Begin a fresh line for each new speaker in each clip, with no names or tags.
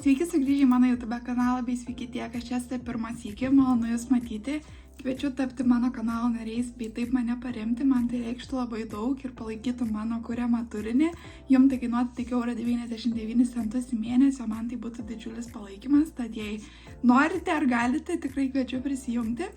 Sveiki sugrįžę į mano YouTube kanalą bei sveiki tie, kas čia esate pirmą sykį, malonu Jūs matyti. Kviečiu tapti mano kanalo nariais bei taip mane paremti, man tai reikštų labai daug ir palaikytų mano kuriamą turinį. Jums tai kainuotų tik €99 į mėnesį, o man tai būtų didžiulis palaikymas, tad jei norite ar galite, tikrai kviečiu prisijungti.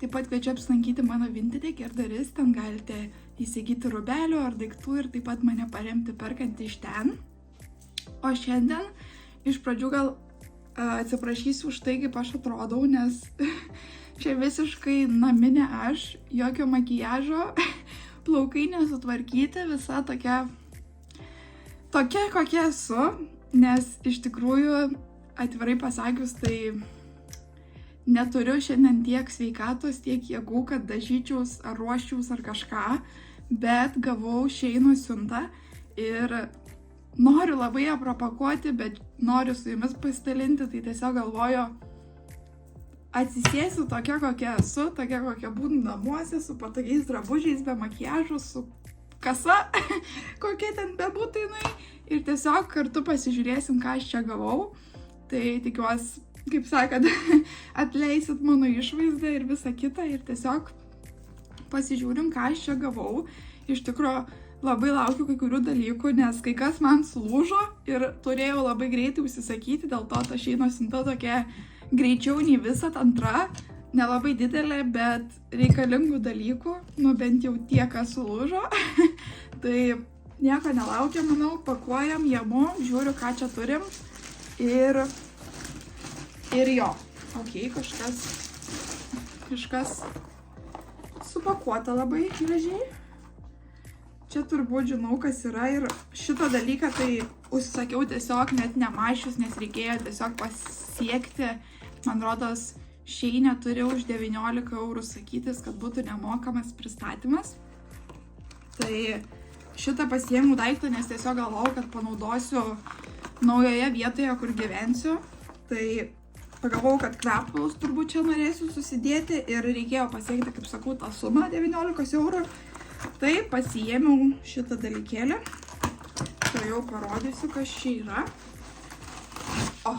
Taip pat kviečiu apsilankyti mano Vinted ir daris, ten galite įsigyti rūbelių ar daiktų ir taip pat mane paremti perkant iš ten. O šiandien iš pradžių gal atsiprašysiu už tai, kaip aš atrodau, nes čia visiškai naminė aš, jokio makiažo, plaukai nesutvarkyti, visa tokia kokia esu, nes iš tikrųjų, atvirai pasakius, tai neturiu šiandien tiek sveikatos, tiek jėgų, kad dažyčiaus ar ruoščiaus ar kažką, bet gavau Sheino siuntą ir noriu labai ją propaguoti, bet noriu su jumis pasidalinti, tai tiesiog galvoju, atsisėsiu tokia, kokia esu, tokia, kokia būnu namuose, su patogiais drabužiais, be makiažo, su kasa, kokia ten bebūtų jinai, ir tiesiog kartu pasižiūrėsim, ką aš čia gavau. Tai tikiuosi, kaip sakant, atleisit mano išvaizdą ir visą kitą, ir tiesiog pasižiūrim, ką aš čia gavau. Iš tikrųjų, labai laukiu kai kurių dalykų, nes kai kas man sulūžo ir turėjau labai greitai užsisakyti, dėl to ta Sheino siunta tokia greičiau nei visat antra, nelabai didelė, bet reikalingų dalykų, bent jau tie, kas sulūžo. Tai nieko nelaukia, manau, pakuojam, jamu, žiūriu, ką čia turim ir jo. Ok, kažkas supakuota labai gražiai. Čia turbūt žinau, kas yra, ir šitą dalyką tai užsakiau tiesiog net nemašius, nes reikėjo tiesiog pasiekti. Man rodos, Sheine turi už 19 € sakytis, kad būtų nemokamas pristatymas. Tai šitą pasiėmiau daiktą, nes tiesiog galvojau, kad panaudosiu naujoje vietoje, kur gyvensiu. Tai pagalvojau, kad kvepalus turbūt čia norėsiu susidėti ir reikėjo pasiekti, kaip sakau, tą sumą 19 €. Tai pasiėmiau šitą dalykėlį. Tai jau parodysiu, kas čia yra. O,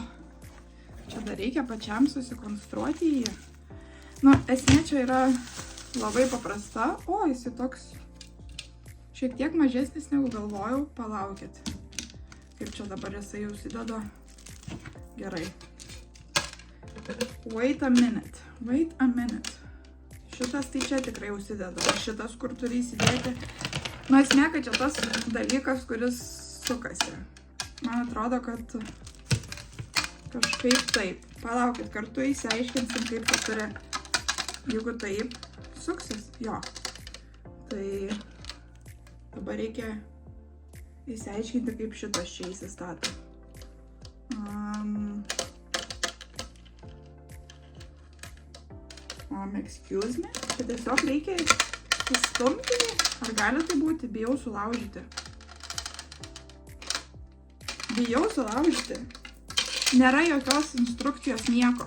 čia dar reikia pačiam susikonstruoti jį. Esmė čia yra labai paprasta. O, jis toks šiek tiek mažesnis negu galvojau. Palaukit. Kaip čia dabar jisai užsideda. Gerai. Wait a minute. Šitas tai čia tikrai užsideda. Šitas, kur turi įsidėti. Esmė, kad čia tas dalykas, kuris sukasi. Man atrodo, kad kažkaip taip. Palaukit, kartu įsiaiškinsim, kaip tai turi. Jeigu taip, suksis. Jo. Tai dabar reikia įsiaiškinti, kaip šitas čia įsistato. Excuse me, čia tiesiog reikia įstumti, ar gali tai būti, bijau sulaužyti. Nėra jokios instrukcijos nieko.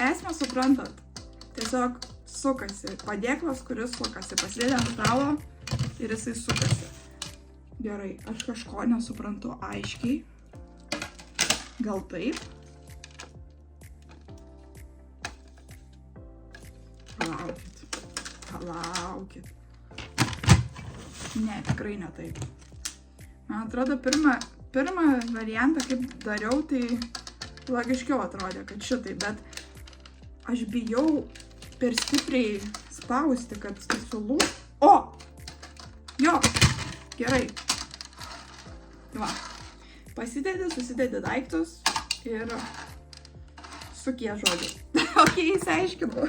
Esmę suprantat, tiesiog sukasi, padėklas, kuris sukasi, pasidėdė ant stalo ir jisai sukasi. Gerai, aš kažko nesuprantu aiškiai, gal taip? Palaukit. Ne, tikrai ne taip. Man atrodo, pirmą variantą, kaip dariau, tai logiškiau atrodė, kad šitai, bet aš bijau per stipriai spausti, kad sulūž. O! Jo! Gerai. Va. Susidedi daiktus ir sukie žodžius. Ok, įsiaiškinau.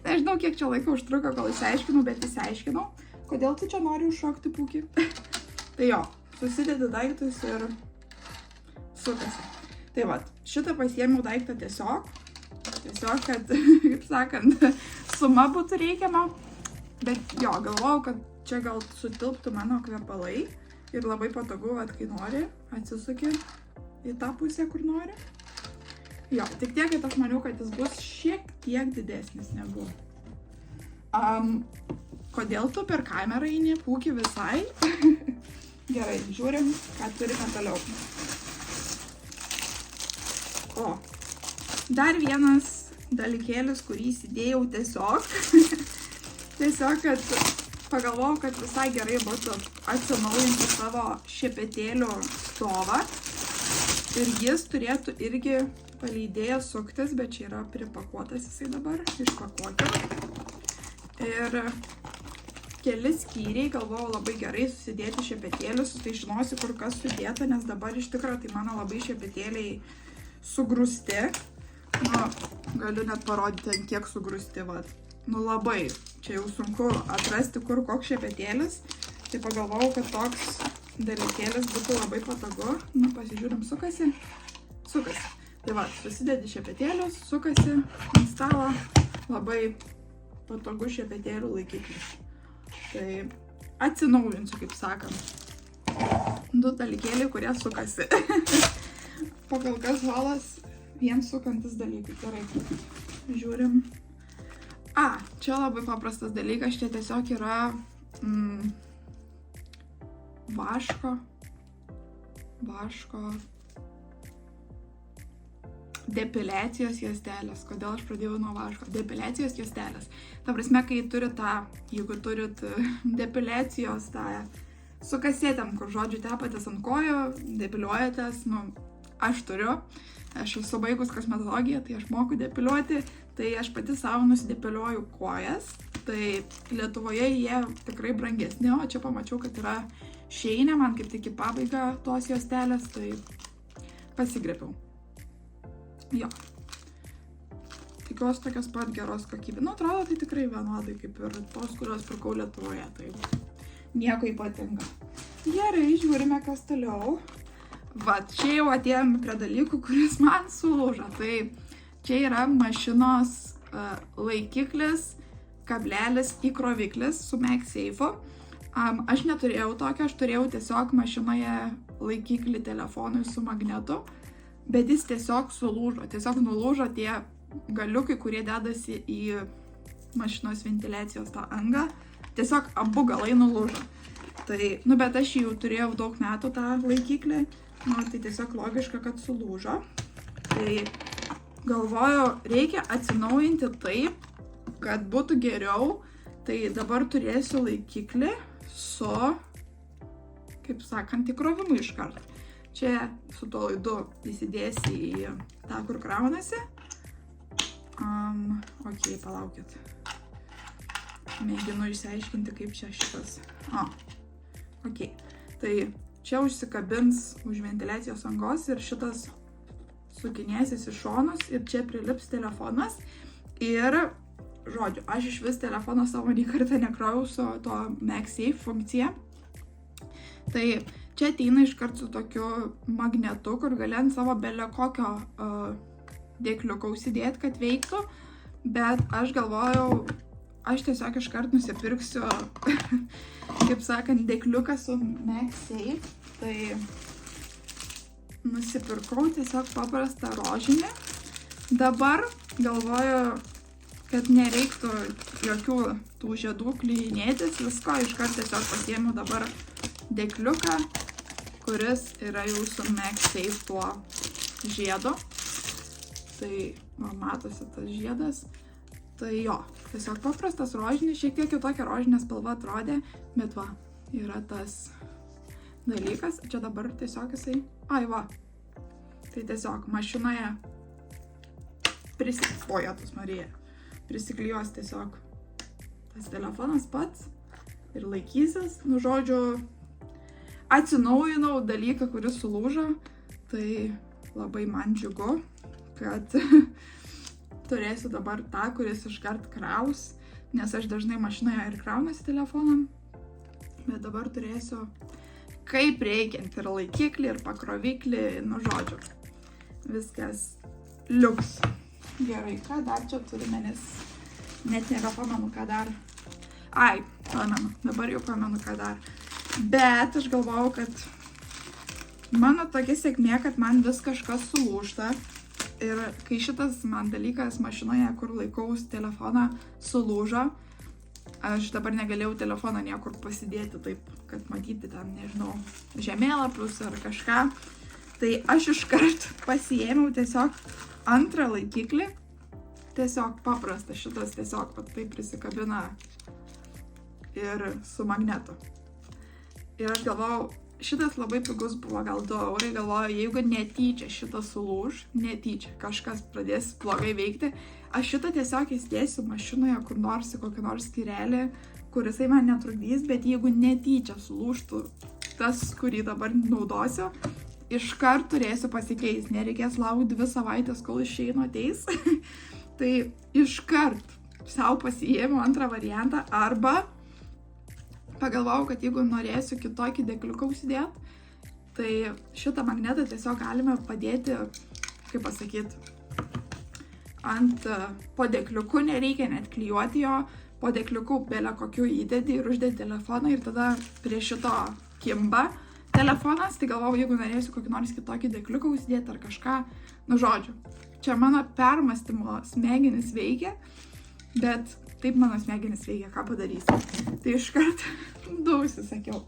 Nežinau, kiek čia laiko užtruko, kol įsiaiškinau, bet įsiaiškinau. Kodėl tu čia nori užšokti pūkį? Tai jo, susidedi daiktus ir sukasi. Tai va, šitą pasiėmiau daiktą tiesiog, kad, kaip sakant, suma būtų reikiama. Bet jo, galvojau, kad čia gal sutilptų mano kvepalai ir labai patogu, kai nori, atsisuki į tą pusę, kur nori. Jo, tik tiek, kad aš maniau, kad jis bus šiek tiek didesnis negu. Kodėl tu per kamerą eini pūkį visai? Gerai, žiūrim, ką turime toliau. O, dar vienas dalykėlis, kurį įsidėjau tiesiog, kad pagalvojau, kad visai gerai būtų atsinaujinti savo šepetėlių stovą. Ir jis turėtų irgi paleidėjęs suktis, bet čia yra pripakuotas jisai dabar, išpakuokim. Ir keli skyriai, galvojau labai gerai susidėti šepetėlius, tai žinosiu, kur kas sudėta, nes dabar iš tikrųjų tai mano labai šepetėliai sugrūsti. Nu, galiu net parodyti, ant kiek sugrūsti, vat. Nu labai, čia jau sunku atrasti, kur koks šepetėlis. Tai pagalvojau, kad toks dalykėlis būtų labai patogu. Nu, pasižiūrim, sukasi. Tai va, susidedi šepetėlius, sukasi ant stalo. Labai patogu šepetėlių laikiklis. Tai atsinaujinsiu, kaip sakant. 2 dalykėliai, kurie sukasi. Pakol kas holas vien sukantis dalykai. Gerai, žiūrim. Čia labai paprastas dalykas. Čia tiesiog yra vaško depiliacijos juostelės. Kodėl aš pradėjau nuo vaško? Depiliacijos juostelės. Ta prasme, kai jeigu turit depiliacijos tą su kasetėm, kur žodžiu tepatės ant kojo, depiliuojatės, aš turiu. Aš esu baigus kosmetologiją, tai aš moku depiliuoti, tai aš pati savo nusidepiliuoju kojas. Tai Lietuvoje jie tikrai brangesni, o čia pamačiau, kad yra Sheine, man kaip tik į pabaigą tos juostelės, tai pasigriebiau. Jo. Tikiuosi tokios pat geros kokybės. Atrodo, tai tikrai vienodai kaip ir tos, kurios pirkau Lietuvoje, tai nieko ypatinga. Gerai, žiūrime, kas toliau. Vat, čia jau atėjome prie dalykų, kuris man sulūžo. Tai čia yra mašinos laikiklis, kablelis įkroviklis su MagSafe'u. Aš neturėjau tokio, aš turėjau tiesiog mašinoje laikiklį telefonui su magnetu, bet jis tiesiog sulūžo, tiesiog nulūžo tie galiukai, kurie dedasi į mašinos ventiliacijos tą angą, tiesiog abu galai nulūžo. Tai, bet aš jau turėjau daug metų tą laikiklį, tai tiesiog logiška, kad sulūžo. Tai galvoju, reikia atsinaujinti taip, kad būtų geriau, tai dabar turėsiu laikiklį su, kaip sakant, įkrovimu iškart. Čia su tuo laidu įsidėsi į tą, kur kraunasi. Ok, palaukit. Mėginu išsiaiškinti, kaip čia šitas. Ok. Tai čia užsikabins už ventiliacijos angos ir šitas sukinėsis į šonus ir čia prilips telefonas. Ir žodžiu, aš iš vis telefono savo nei kartą nekroviau su to MagSafe funkcija. Tai čia ateina iškart su tokiu magnetu, kur gali ant savo belio kokio dėkliuko užsidėti, kad veiktų. Bet aš galvojau, aš tiesiog iškart nusipirksiu, kaip sakant, dėkliuką su MagSafe. Tai nusipirkau tiesiog paprastą rožinį. Dabar galvoju, kad nereiktų jokių tų žiedų klijinėtis, visko iškart tiesiog pasiėmiau dabar dėkliuką, kuris yra jau su MagSafe tuo žiedu. Tai matosi tas žiedas. Tai jo, tiesiog paprastas rožinis, šiek tiek kitokia rožinė spalva atrodė, bet va, yra tas dalykas. Čia dabar tiesiog jisai, va. Tai tiesiog mašinoje prisiklijuos tiesiog tas telefonas pats ir laikysis. Žodžiu, atsinaujinau dalyką, kuris sulūžo, tai labai man džiugu, kad turėsiu dabar tą, kuris iškart kraus, nes aš dažnai mašinoje ir kraunasi telefoną, bet dabar turėsiu kaip reikiant ir laikiklį, ir pakroviklį, žodžiu, viskas liuks. Gerai, ką dar čia turime, nes net nebepamenu, ką dar. Pamenu, dabar jau pamenu, ką dar. Bet aš galvojau, kad mano tokia sėkmė, kad man vis kažkas sulūžta. Ir kai šitas man dalykas mašinoje, kur laikaus telefoną, sulūžo, aš dabar negalėjau telefoną niekur pasidėti taip, kad matyti ten, nežinau, žemėlapius ar kažką. Tai aš iškart pasiėmiau tiesiog antrą laikiklį. Tiesiog paprastas šitas tiesiog taip prisikabina ir su magnetu. Ir aš galvojau, šitas labai pigus buvo, gal 2 eurai, galvoju, jeigu netyčia šitas sulūž, netyčia kažkas pradės blogai veikti, aš šitą tiesiog įsidėsiu mašinoje kur nors į kokį nors skyrelį, kuris man netrukdys, bet jeigu netyčia sulūžtų tas, kurį dabar naudosiu, iškart turėsiu pasikeisti, nereikės laukti 2 savaitės, kol išeinu ateis. Tai iškart savo pasiėmiau antrą variantą arba pagalvojau, kad jeigu norėsiu kitokį dėkliuką užsidėti, tai šitą magnetą tiesiog galime padėti, kaip pasakyti, ant po dėkliuku, nereikia net klijuoti jo, po dėkliuku belė kokių įdedi ir uždedi telefoną ir tada prie šito kimba telefonas, tai galvojau, jeigu norėsiu kokį nors kitokį dėkliuką užsidėti ar kažką, nu žodžiu, čia mano permąstymo smegenis veikia, bet taip mano smegenis veikia, ką padarysiu. Tai iškart 2 užsisakiau.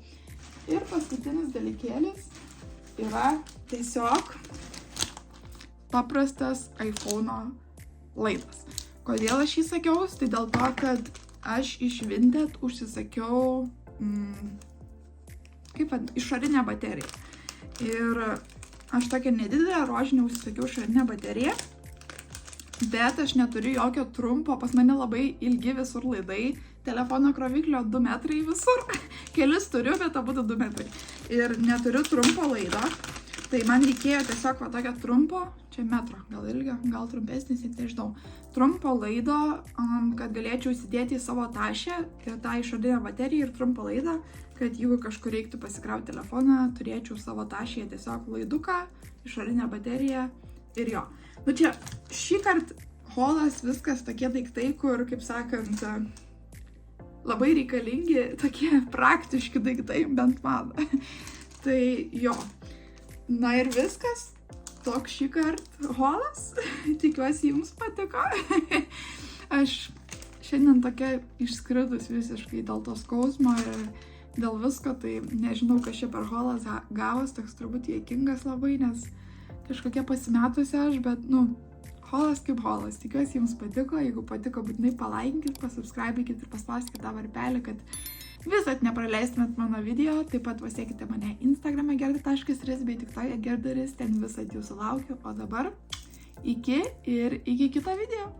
Ir paskutinis dalykėlis yra tiesiog paprastas iPhone'o laidas. Kodėl aš jį sakiau? Tai dėl to, kad aš iš Vinted užsisakiau išorinę bateriją. Ir aš tokią nedidelę rožinę užsisakiau išorinę bateriją. Bet aš neturiu jokio trumpo, pas mane labai ilgi visur laidai, telefono kroviklio 2 metrai visur, kelis turiu, bet abudu 2 metrai. Ir neturiu trumpo laido, tai man reikėjo tiesiog va tokio trumpo, čia metro, gal ilgio, gal trumpesnis, nežinau, trumpo laido, kad galėčiau įsidėti į savo tašę, tą išorinę bateriją ir trumpą laidą, kad jeigu kažkur reiktų pasikrauti telefoną, turėčiau savo tašėje tiesiog laiduką, išorinę bateriją ir jo. Nu čia, šį kartą holas viskas tokie daiktai, kur, kaip sakant, labai reikalingi, tokie praktiški daiktai, bent man. Tai jo. Na ir viskas. Toks šį kartą holas. Tikiuosi jums patiko. Aš šiandien tokia išskridus visiškai dėl to skausmo ir dėl visko, tai nežinau, kas čia per holas gavos, toks turbūt juokingas labai, nes kažkokia pasimetusi aš, bet, holas kaip holas. Tikiuosi jums patiko, jeigu patiko, būtinai palaikinkit, pasubscribykit ir paspauskit tą varpelį, kad visat nepraleistumėt mano video. Taip pat pasiekite mane Instagrame gerda.ris bei TikTok'e gerda.ris, ten visat jūsų laukiu. O dabar iki kito video.